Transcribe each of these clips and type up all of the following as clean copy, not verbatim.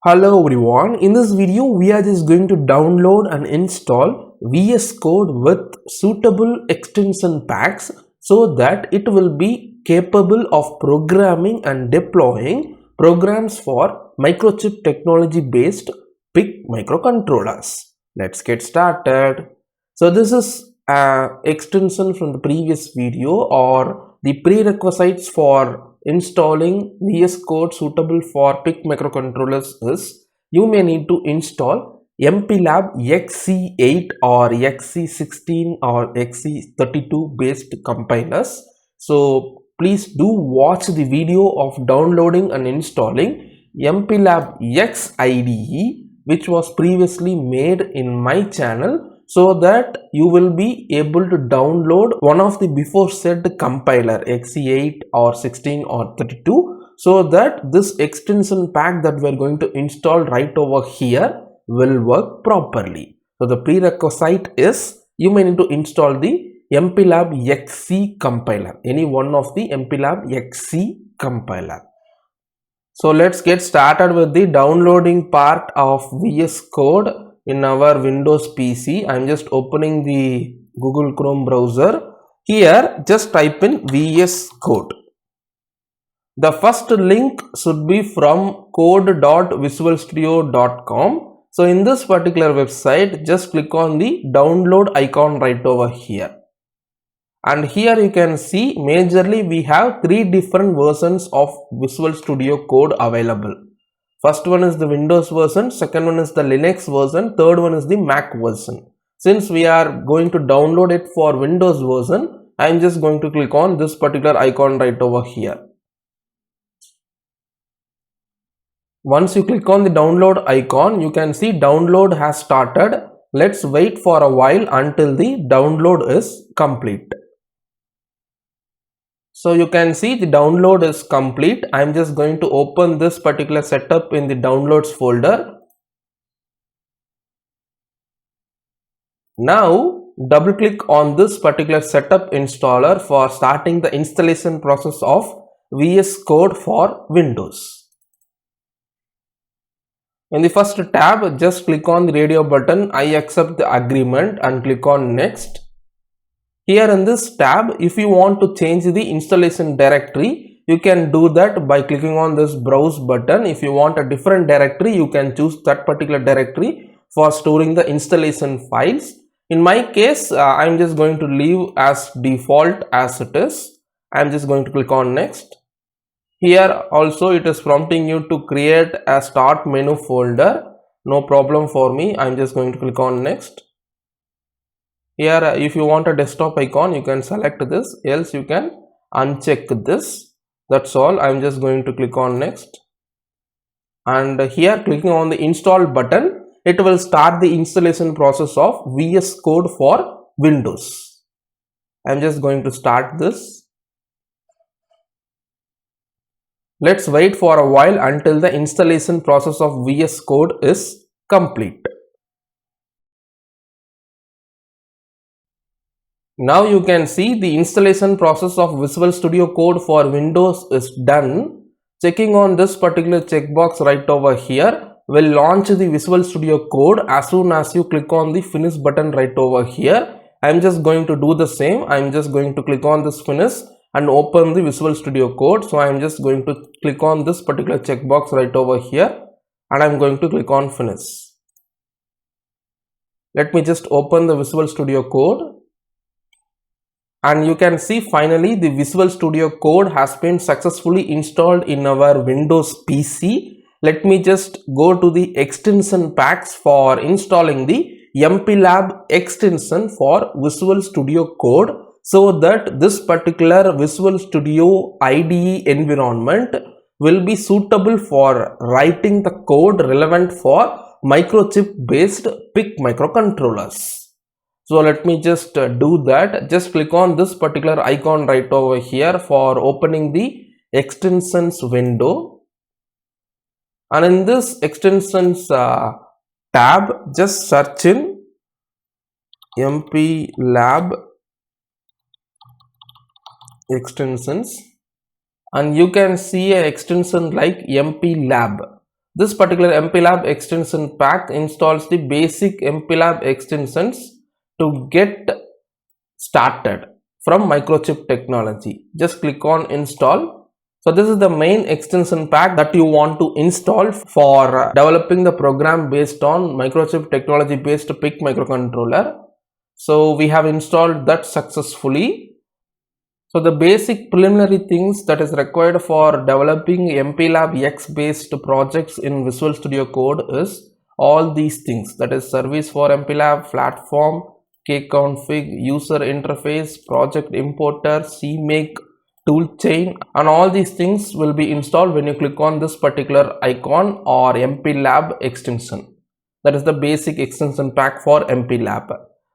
Hello everyone, in this video we are just going to download and install VS Code with suitable extension packs so that it will be capable of programming and deploying programs for microchip technology based PIC microcontrollers. Let's get started. So this is an extension from the previous video, or the prerequisites for installing VS Code suitable for PIC microcontrollers is you may need to install MPLAB XC8 or XC16 or XC32 based compilers. So please do watch the video of downloading and installing MPLAB X IDE, which was previously made in my channel, so that you will be able to download one of the before said compiler XC8 or 16 or 32, so that this extension pack that we are going to install right over here will work properly. So the prerequisite is you may need to install the MPLAB XC compiler, any one of the MPLAB XC compiler. So let's get started with the downloading part of VS Code in our Windows PC. I'm just opening the Google Chrome browser. Here just type in VS Code. The first link should be from code.visualstudio.com. So in this particular website, just click on the download icon right over here. And here you can see majorly we have three different versions of Visual Studio Code available. First one is the Windows version, second one is the Linux version, third one is the Mac version. Since we are going to download it for Windows version, I am just going to click on this particular icon right over here. Once you click on the download icon, you can see download has started. Let's wait for a while until the download is complete. So you can see the download is complete. I am just going to open this particular setup in the downloads folder. Now double click on this particular setup installer for starting the installation process of VS Code for Windows. In the first tab, just click on the radio button, I accept the agreement, and click on next. Here in this tab, if you want to change the installation directory, you can do that by clicking on this browse button. If you want a different directory, you can choose that particular directory for storing the installation files. In my case, I am just going to leave as default as it is. I am just going to click on next. Here also it is prompting you to create a start menu folder. No problem for me. I am just going to click on next. Here if you want a desktop icon, you can select this, else you can uncheck this. That's all. I am just going to click on next. And here clicking on the install button, it will start the installation process of VS Code for Windows. I am just going to start this. Let's wait for a while until the installation process of VS Code is complete. Now you can see the installation process of Visual Studio Code for Windows is done. Checking on this particular checkbox right over here will launch the Visual Studio Code as soon as you click on the finish button right over here. I am just going to do the same. I am just going to click on this finish and open the Visual Studio Code. So I am just going to click on this particular checkbox right over here and I am going to click on finish. Let me just open the Visual Studio Code. And you can see finally the Visual Studio Code has been successfully installed in our Windows PC. Let me just go to the extension packs for installing the MPLAB extension for Visual Studio Code, so that this particular Visual Studio IDE environment will be suitable for writing the code relevant for microchip based PIC microcontrollers. So let me just do that. Just click on this particular icon right over here for opening the extensions window. And in this extensions tab, just search in MPLAB extensions. And you can see an extension like MPLAB. This particular MPLAB extension pack installs the basic MPLAB extensions to get started from microchip technology. Just click on install. So this is the main extension pack that you want to install for developing the program based on microchip technology based PIC microcontroller. So we have installed that successfully. So the basic preliminary things that is required for developing MPLAB X based projects in Visual Studio Code is all these things, that is service for MPLAB, platform, kconfig, user interface, project importer, CMake, toolchain, and all these things will be installed when you click on this particular icon or MPLAB extension. That is the basic extension pack for MPLAB.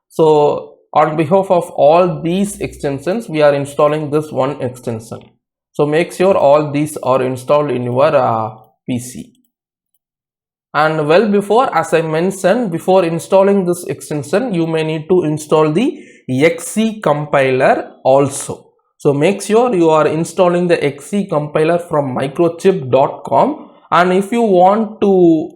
So on behalf of all these extensions, we are installing this one extension. So make sure all these are installed in your PC. And well, before, as I mentioned, before installing this extension, you may need to install the XC compiler also. So make sure you are installing the XC compiler from microchip.com. And if you want to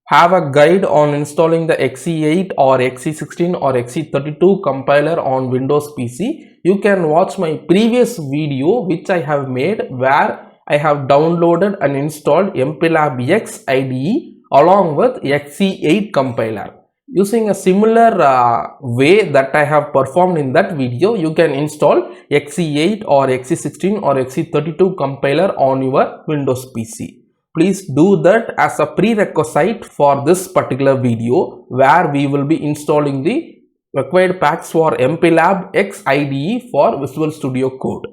have a guide on installing the XE8 or XE16 or XE32 compiler on Windows PC, you can watch my previous video which I have made where I have downloaded and installed MPLAB X IDE along with XE8 compiler. Using a similar way that I have performed in that video, you can install XE8 or XE16 or XE32 compiler on your Windows PC. Please do that as a prerequisite for this particular video where we will be installing the required packs for MPLAB X IDE for Visual Studio Code.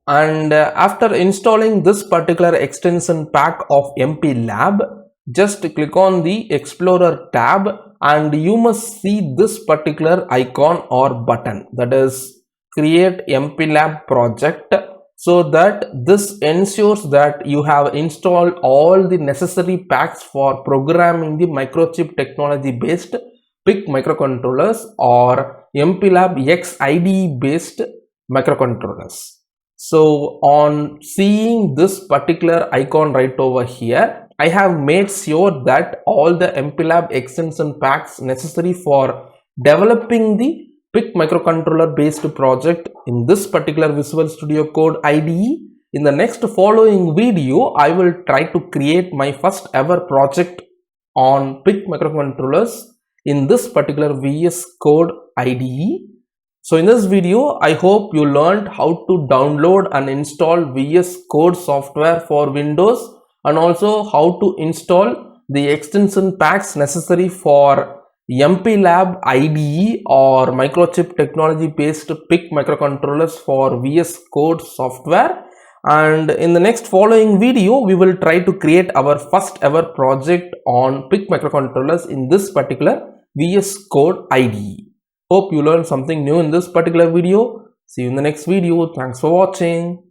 And after installing this particular extension pack of MPLAB, just click on the Explorer tab and you must see this particular icon or button, that is Create MPLAB Project. So that this ensures that you have installed all the necessary packs for programming the microchip technology based PIC microcontrollers or MPLAB X IDE based microcontrollers. So on seeing this particular icon right over here, I have made sure that all the MPLAB extension packs necessary for developing the PIC microcontroller based project in this particular Visual Studio Code IDE. In the next following video, I will try to create my first ever project on PIC microcontrollers in this particular VS Code IDE. So in this video, I hope you learned how to download and install VS Code software for Windows and also how to install the extension packs necessary for MPLAB IDE or microchip technology based PIC microcontrollers for VS Code software. And in the next following video, we will try to create our first ever project on PIC microcontrollers in this particular VS Code IDE. Hope you learned something new in this particular video. See you in the next video. Thanks for watching.